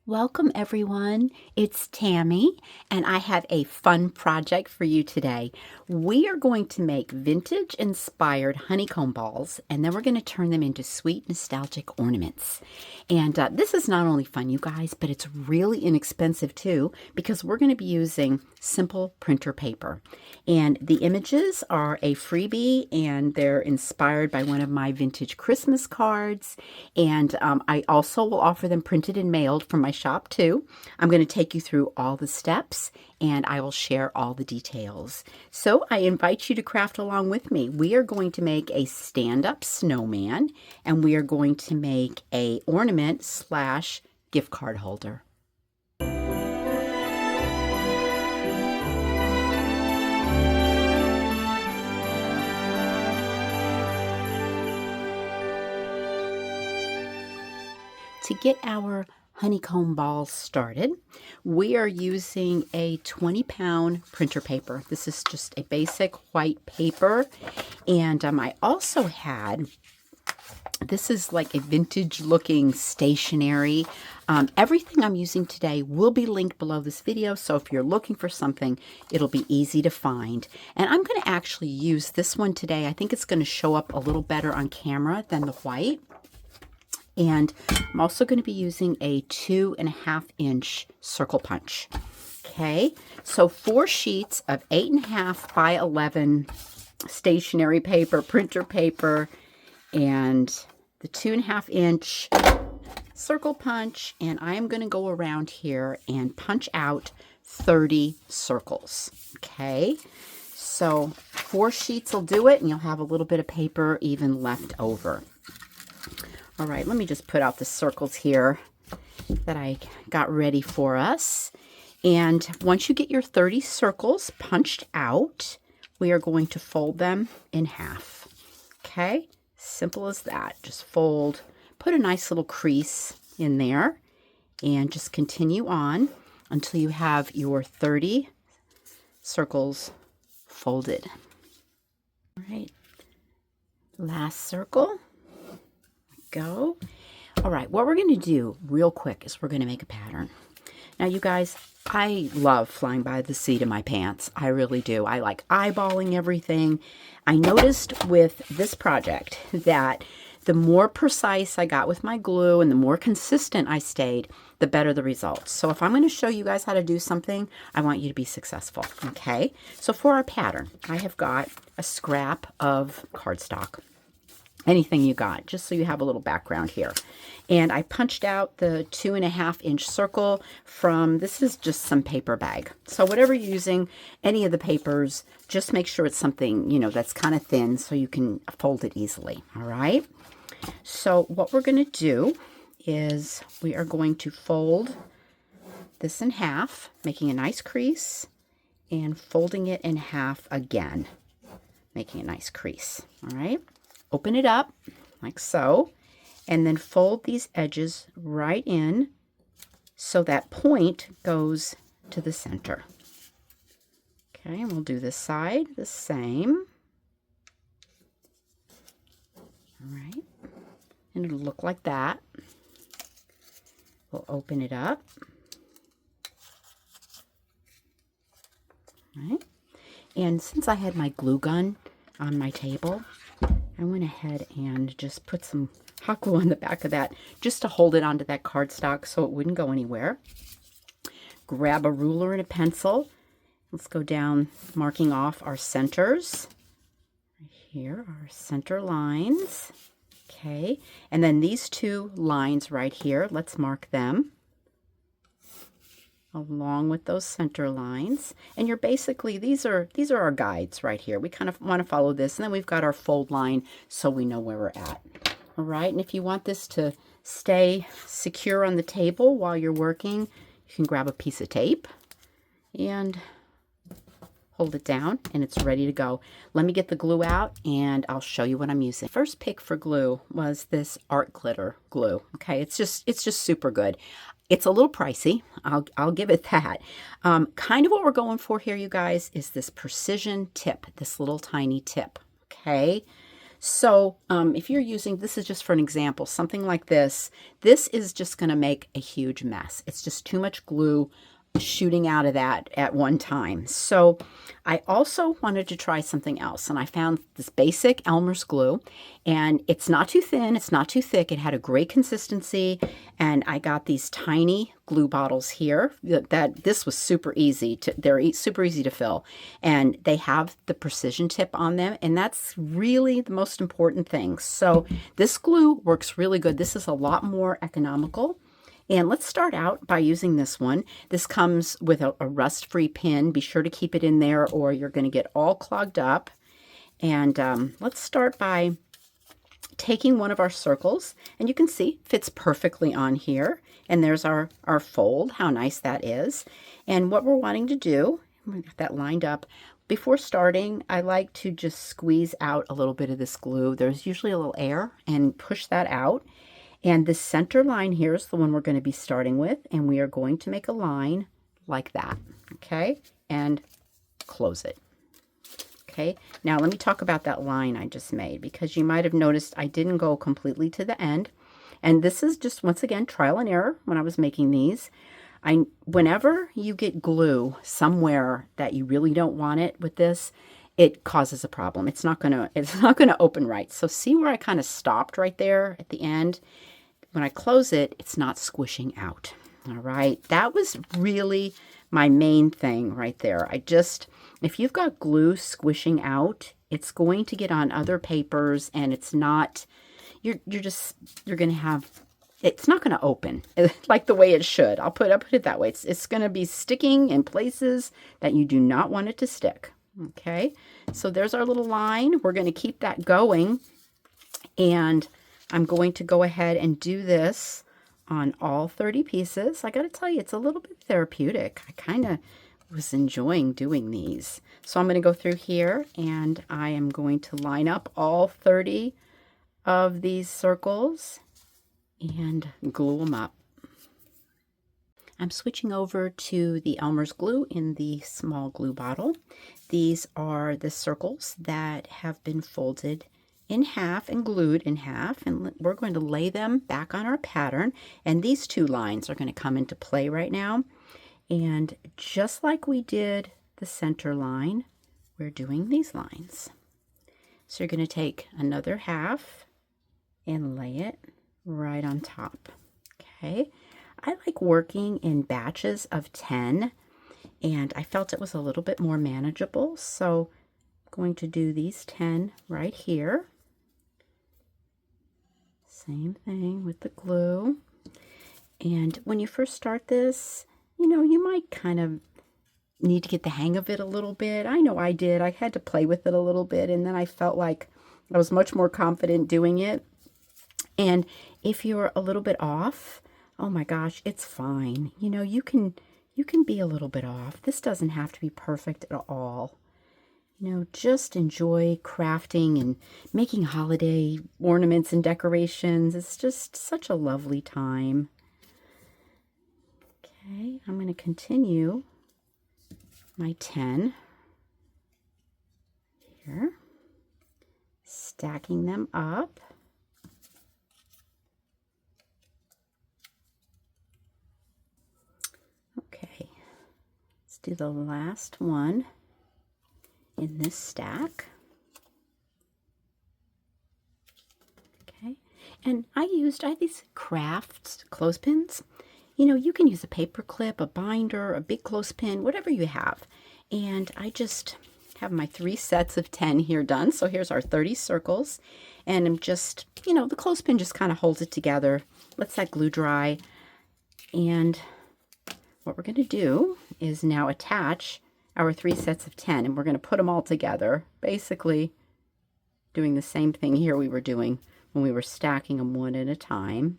Welcome everyone, it's Tammy and I have a fun project for you today. We are going to make vintage inspired honeycomb balls and then we're going to turn them into sweet nostalgic ornaments. And this is not only fun you guys, but it's really inexpensive too because we're going to be using simple printer paper. And the images are a freebie and they're inspired by one of my vintage Christmas cards. And I also will offer them printed and mailed from my shop too. I'm going to take you through all the steps and I will share all the details. So I invite you to craft along with me. We are going to make a stand-up snowman and we are going to make a ornament slash gift card holder. To get our honeycomb balls started, we are using a 20-pound printer paper. This is just a basic white paper. And I also had, this is like a vintage looking stationery. Everything I'm using today will be linked below this video. So if you're looking for something, it'll be easy to find. And I'm going to actually use this one today. I think it's going to show up a little better on camera than the white. And I'm also going to be using a 2.5-inch circle punch. Okay, so 4 sheets of 8.5 by 11 stationery paper, printer paper, and the 2.5-inch circle punch. And I'm going to go around here and punch out 30 circles. Okay, so 4 sheets will do it, and you'll have a little bit of paper even left over. All right, let me just put out the circles here that I got ready for us. And once you get your 30 circles punched out, we are going to fold them in half. Okay, simple as that. Just fold, put a nice little crease in there, and just continue on until you have your 30 circles folded. All right, last circle. Go. All right, what we're going to do real quick is we're going to make a pattern. Now, you guys, I love flying by the seat of my pants. I really do. I like eyeballing everything. I noticed with this project that the more precise I got with my glue and the more consistent I stayed, the better the results. So if I'm going to show you guys how to do something, I want you to be successful. Okay, so for our pattern, I have got a scrap of cardstock. Anything you got, just so you have a little background here. And I punched out the 2.5-inch circle from, this is just some paper bag. So whatever you're using, any of the papers, just make sure it's something, you know, that's kind of thin so you can fold it easily. All right. So what we're going to do is we are going to fold this in half, making a nice crease, and folding it in half again, making a nice crease. All right. Open it up like so, and then fold these edges right in so that point goes to the center. Okay, and we'll do this side the same. All right, and it'll look like that. We'll open it up. All right, and since I had my glue gun on my table, I went ahead and just put some hot glue on the back of that just to hold it onto that cardstock so it wouldn't go anywhere. Grab a ruler and a pencil. Let's go down marking off our centers. Right here, our center lines. Okay, and then these 2 lines right here, let's mark them along with those center lines. And you're basically, these are our guides right here. We kind of want to follow this, and then we've got our fold line so we know where we're at. All right, and if you want this to stay secure on the table while you're working, you can grab a piece of tape and hold it down and it's ready to go. Let me get the glue out and I'll show you what I'm using. First pick for glue was this art glitter glue. Okay, it's just super good. It's a little pricey, I'll give it that. Kind of what we're going for here, you guys, is this precision tip, this little tiny tip, okay? So if you're using, this is just for an example, something like this is just going to make a huge mess. It's just too much glue shooting out of that at one time. So I also wanted to try something else, and I found this basic Elmer's glue, and it's not too thin, it's not too thick. It had a great consistency, and I got these tiny glue bottles here that this was super easy to, they're super easy to fill, and they have the precision tip on them, and that's really the most important thing. So this glue works really good. This is a lot more economical. And let's start out by using this one. This comes with a rust-free pin. Be sure to keep it in there or you're going to get all clogged up. And let's start by taking one of our circles. And you can see it fits perfectly on here. And there's our fold. How nice that is. And what we're wanting to do, we got that lined up. Before starting, I like to just squeeze out a little bit of this glue. There's usually a little air, and push that out. And the center line here is the one we're going to be starting with, and we are going to make a line like that, okay? And close it, okay? Now let me talk about that line I just made, because you might have noticed I didn't go completely to the end. And this is just, once again, trial and error when I was making these. Whenever you get glue somewhere that you really don't want it with this, it causes a problem. It's not gonna open right. So see where I kind of stopped right there at the end? When I close it, it's not squishing out. All right, that was really my main thing right there. If you've got glue squishing out, it's going to get on other papers, and it's not, you're gonna have, it's not gonna open like the way it should. I'll put it that way. It's gonna be sticking in places that you do not want it to stick. Okay, so there's our little line. We're going to keep that going, and I'm going to go ahead and do this on all 30 pieces. I got to tell you, it's a little bit therapeutic. I kind of was enjoying doing these. So I'm going to go through here, and I am going to line up all 30 of these circles and glue them up. I'm switching over to the Elmer's glue in the small glue bottle. These are the circles that have been folded in half and glued in half, and we're going to lay them back on our pattern, and these two lines are going to come into play right now. And just like we did the center line, we're doing these lines. So you're going to take another half and lay it right on top. Okay. I like working in batches of 10, and I felt it was a little bit more manageable, so I'm going to do these 10 right here. Same thing with the glue. And when you first start this, you might kind of need to get the hang of it a little bit. I know I did. I had to play with it a little bit, and then I felt like I was much more confident doing it. And if you're a little bit off, oh my gosh, it's fine. You can be a little bit off. This doesn't have to be perfect at all. Just enjoy crafting and making holiday ornaments and decorations. It's just such a lovely time. Okay, I'm going to continue my 10 here, stacking them up. Okay, let's do the last one in this stack. Okay, and I had these crafts clothespins. You can use a paper clip, a binder, a big clothespin, whatever you have. And I just have my 3 sets of 10 here done. So here's our 30 circles. And I'm just, the clothespin just kind of holds it together, lets that glue dry. And what we're going to do is now attach our 3 sets of 10, and we're going to put them all together, basically doing the same thing here we were doing when we were stacking them one at a time.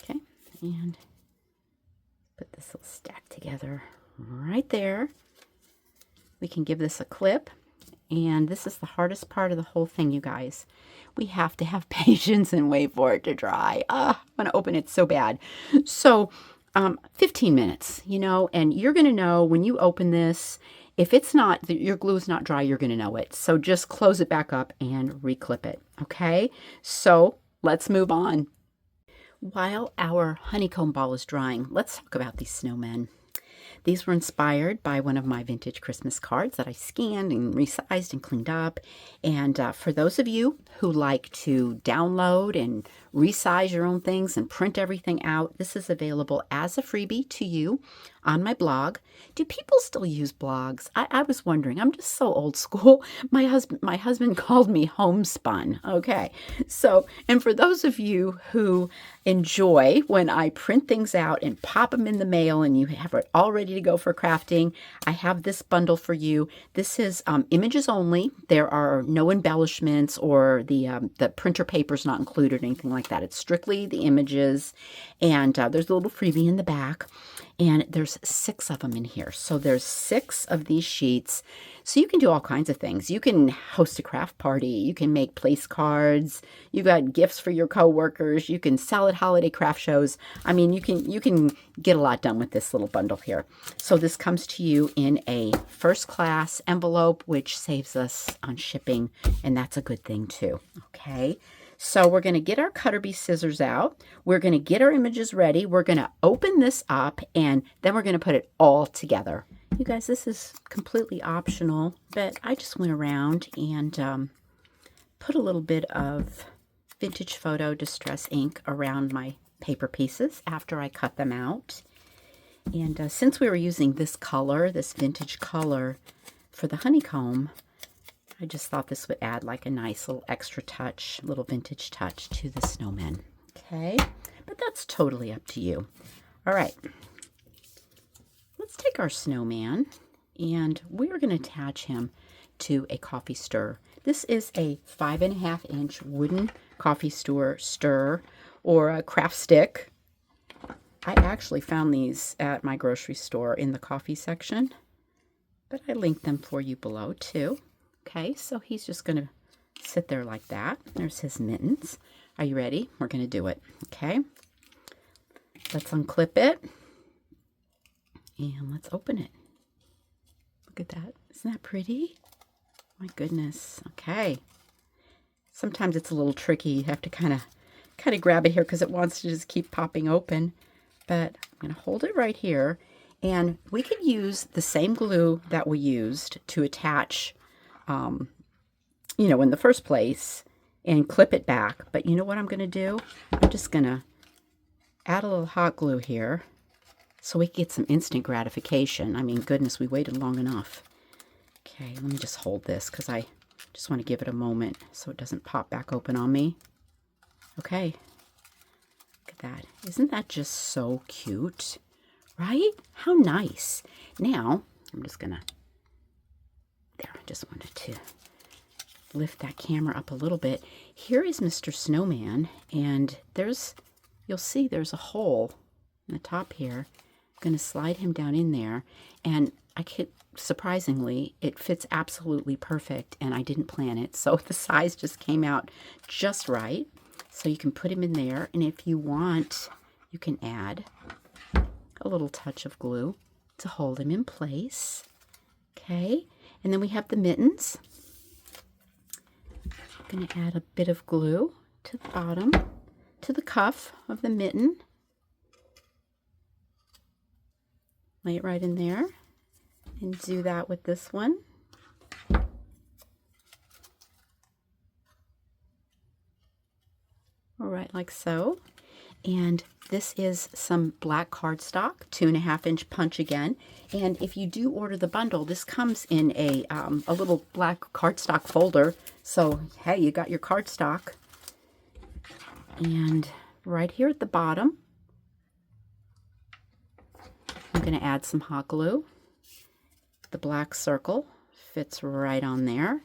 Okay, and put this little stack together right there. We can give this a clip, And this is the hardest part of the whole thing, you guys. We have to have patience and wait for it to dry. I want to open it so bad. So 15 minutes, and you're going to know when you open this, if it's not, your glue is not dry, you're going to know it. So just close it back up and reclip it, okay? So let's move on. While our honeycomb ball is drying, let's talk about these snowmen. These were inspired by one of my vintage Christmas cards that I scanned and resized and cleaned up. And for those of you who like to download and resize your own things and print everything out, this is available as a freebie to you on my blog. Do people still use blogs? I was wondering. I'm just so old school. My husband called me homespun. Okay. So, and for those of you who enjoy when I print things out and pop them in the mail and you have it all ready to go for crafting, I have this bundle for you. This is images only. There are no embellishments or the printer paper's not included or anything like that. It's strictly the images, and there's a little freebie in the back. And there's 6 of them in here. So there's 6 of these sheets. So you can do all kinds of things. You can host a craft party. You can make place cards. You got gifts for your coworkers. You can sell at holiday craft shows. I mean, you can get a lot done with this little bundle here. So this comes to you in a first class envelope, which saves us on shipping. And that's a good thing too. Okay. So we're going to get our cutter bee scissors out. We're going to get our images ready. We're going to open this up, and then we're going to put it all together. You guys, this is completely optional, but I just went around and put a little bit of vintage photo distress ink around my paper pieces after I cut them out. And since we were using this color, this vintage color for the honeycomb, I just thought this would add like a nice little extra touch, little vintage touch to the snowman. Okay, but that's totally up to you. All right, let's take our snowman and we're going to attach him to a coffee stir. This is a 5.5-inch wooden coffee stir or a craft stick. I actually found these at my grocery store in the coffee section, but I linked them for you below too. Okay, so he's just going to sit there like that. There's his mittens. Are you ready? We're going to do it. Okay, let's unclip it and let's open it. Look at that. Isn't that pretty? My goodness. Okay. Sometimes it's a little tricky. You have to kind of grab it here because it wants to just keep popping open. But I'm going to hold it right here. And we could use the same glue that we used to attach in the first place and clip it back. But you know what I'm going to do? I'm just going to add a little hot glue here so we get some instant gratification. I mean, goodness, we waited long enough. Okay, let me just hold this because I just want to give it a moment so it doesn't pop back open on me. Okay, look at that. Isn't that just so cute? Right? How nice. Now, I'm just going to there, I just wanted to lift that camera up a little bit. Here is Mr. Snowman, and you'll see there's a hole in the top here. I'm going to slide him down in there, and surprisingly, it fits absolutely perfect, and I didn't plan it, so the size just came out just right. So you can put him in there, and if you want, you can add a little touch of glue to hold him in place. Okay. And then we have the mittens. I'm going to add a bit of glue to the bottom, to the cuff of the mitten. Lay it right in there. And do that with this one. All right, like so. And this is some black cardstock, 2.5-inch punch again. And if you do order the bundle, this comes in a little black cardstock folder. So, hey, you got your cardstock. And right here at the bottom, I'm going to add some hot glue. The black circle fits right on there.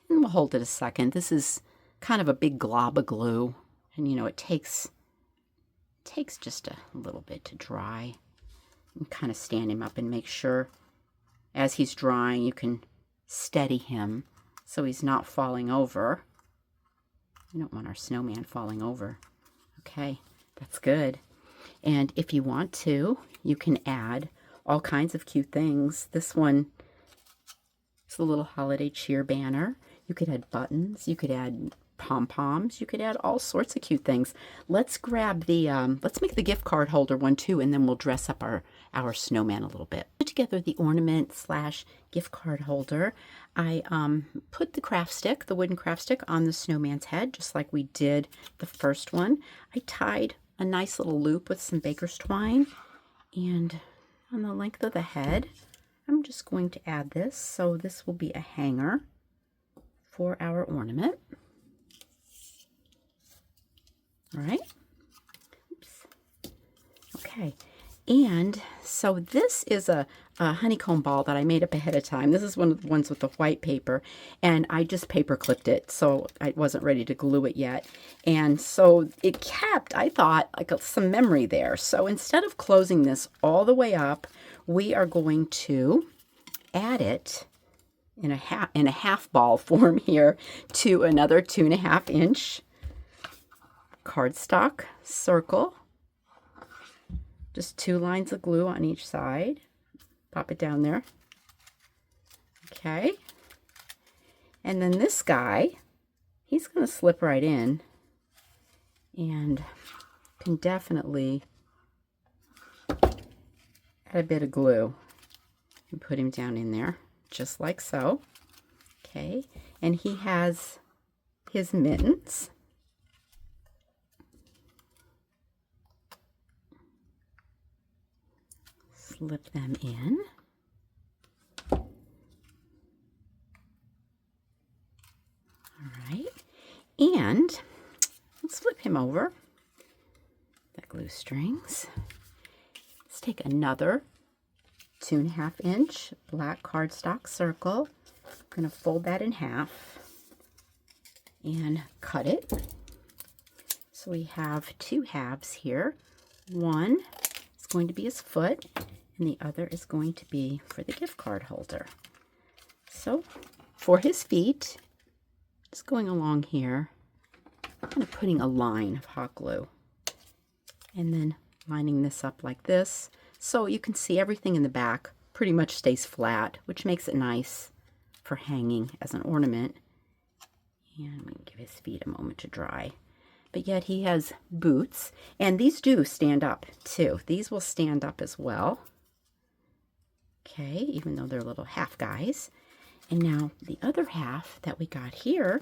And we'll hold it a second. This is kind of a big glob of glue. And, it takes just a little bit to dry. And kind of stand him up and make sure as he's drying you can steady him so he's not falling over. We don't want our snowman falling over. Okay, that's good. And if you want to, you can add all kinds of cute things. This one is a little holiday cheer banner. You could add buttons. You could add pom-poms. You could add all sorts of cute things. Let's grab the, let's make the gift card holder one too, and then we'll dress up our snowman a little bit. Put together the ornament slash gift card holder. I put the craft stick, the wooden craft stick, on the snowman's head, just like we did the first one. I tied a nice little loop with some baker's twine, and on the length of the head, I'm just going to add this. So this will be a hanger for our ornament. All right. Oops. Okay. And so this is a honeycomb ball that I made up ahead of time. This is one of the ones with the white paper, and I just paper clipped it, so I wasn't ready to glue it yet. And so it kept, I thought, like some memory there. So instead of closing this all the way up, we are going to add it in a half ball form here to another 2.5 inch cardstock circle. Just 2 lines of glue on each side. Pop it down there. Okay. And then this guy, he's going to slip right in, and can definitely add a bit of glue and put him down in there, just like so. Okay. And he has his mittens. Slip them in. All right. And let's flip him over. The glue strings. Let's take another 2.5 inch black cardstock circle. I'm going to fold that in half and cut it. So we have 2 halves here. One is going to be his foot, and the other is going to be for the gift card holder. So for his feet, just going along here, kind of putting a line of hot glue, and then lining this up like this, so you can see everything in the back pretty much stays flat, which makes it nice for hanging as an ornament. And we can give his feet a moment to dry. But yet he has boots, and these do stand up too. These will stand up as well. Okay, even though they're little half guys. And now the other half that we got here,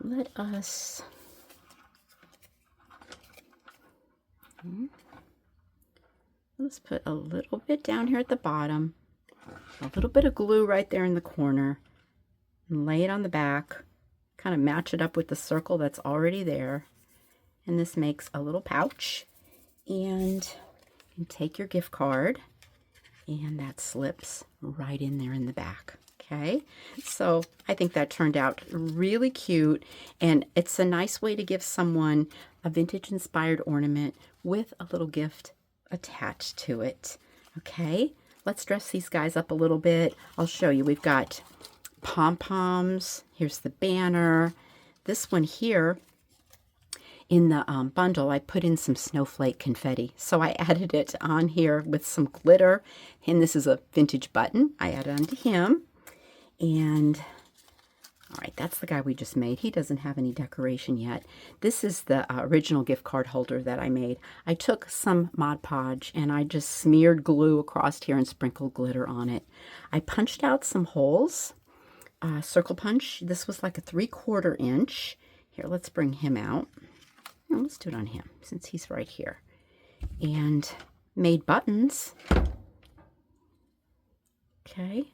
let's put a little bit down here at the bottom, a little bit of glue right there in the corner, and lay it on the back, kind of match it up with the circle that's already there. And this makes a little pouch, and you take your gift card, and that slips right in there in the back. Okay, so I think that turned out really cute, and it's a nice way to give someone a vintage inspired ornament with a little gift attached to it. Okay, let's dress these guys up a little bit. I'll show you. We've got pom-poms. Here's the banner. This one here, in the bundle, I put in some snowflake confetti. So I added it on here with some glitter. And this is a vintage button. I added onto him. And, all right, that's the guy we just made. He doesn't have any decoration yet. This is the original gift card holder that I made. I took some Mod Podge and I just smeared glue across here and sprinkled glitter on it. I punched out some holes. Circle punch. This was like a 3/4 inch. Here, let's bring him out. No, let's do it on him since he's right here. And made buttons. Okay,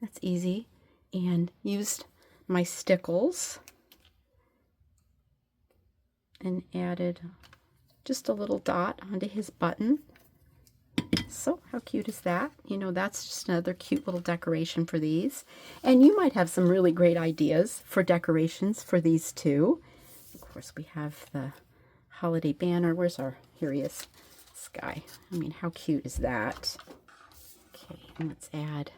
that's easy. And used my stickles and added just a little dot onto his button. So how cute is that? You know, that's just another cute little decoration for these. And you might have some really great ideas for decorations for these too. Of course, we have the holiday banner. Where's our, here he is, this guy. I mean, how cute is that? Okay, and let's add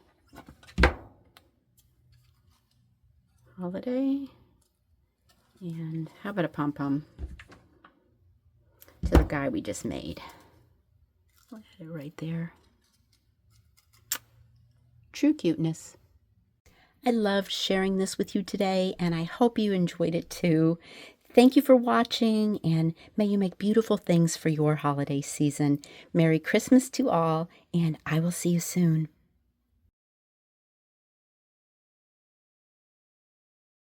holiday. And how about a pom-pom to the guy we just made? Look at it right there. True cuteness. I loved sharing this with you today, and I hope you enjoyed it too. Thank you for watching, and may you make beautiful things for your holiday season. Merry Christmas to all, and I will see you soon.